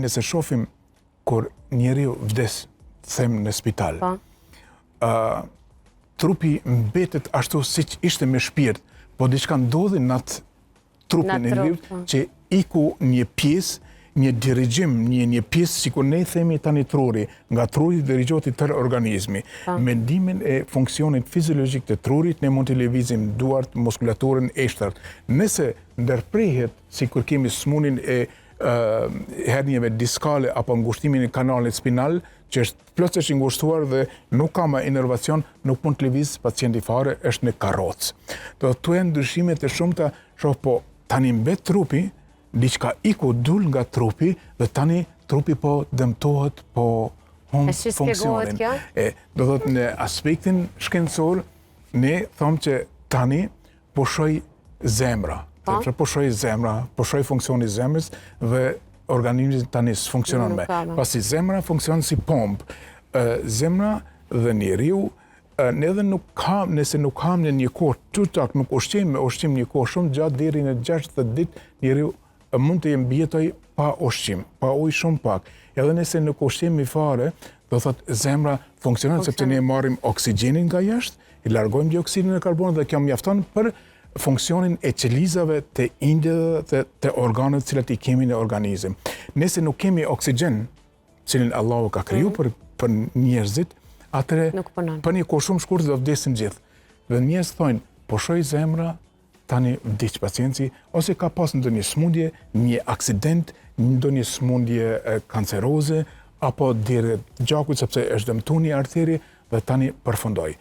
nëse shohim kur njeriu vdes, them në spital, trupi mbetet ashtu siç ishte me shpirt, po diçka ndodhi në atë trupin e njeriut që iku një pjesë, një dirigjim, një pjesë sikur ne themi tani truri, nga truri dirigjohet i tërë organizmi. Me ndikimin e funksionit fiziologjik të trurit, ne mund të lëvizim duart, muskulaturën, eshtrat. Nëse ndërprehet, sikur kemi smunin e hernjeve diskale apo ngushtimin e kanalit spinal, që është plotësisht i ngushtuar dhe nuk ka më inervacion, nuk mund të lëviz pacienti fare, është në karrocë. Do të janë ndryshime të shumta, shoh po tani mbet trupi, diçka iku dul nga trupi dhe tani trupi po dëmtohet, po humb funksionin. Do thotë në aspektin shkencor, ne thomë që tani po shoj zemra. Po shoj zemra, po shoj funksionin e zemrës dhe organizmi tani s'funksionon më. Pasi zemra funksionon si pompë. Zemra dhe njeriu edhe nëse nuk kam në një kohë tutak, nuk ushqim një kohë shumë gjatë deri në 60 ditë, njeriu mund të mbjetoj pa ushqim, pa ujë shumë pak. Edhe nëse nuk ushqimi fare, do thotë zemra funksionon sepse ne marrim oksigjenin nga jashtë, i largojmë dioksidin e karbonit dhe kjo mjafton për funksionin e qelizave të indjeve të organet cilat i kemi në organizëm. Nëse nuk kemi oksigjen, cilin Allahu ka kriju për njerëzit, atëre për një kohë shumë shkurtër do vdesin gjithë. Dhe njerëz thonë, po shoj zemra, tani vdiq pacienti, ose ka pas ndonjë smundje, një aksident, ndonjë smundje kanceroze, apo dire gjakut sepse është dëmtuar një arteri dhe tani përfundoi.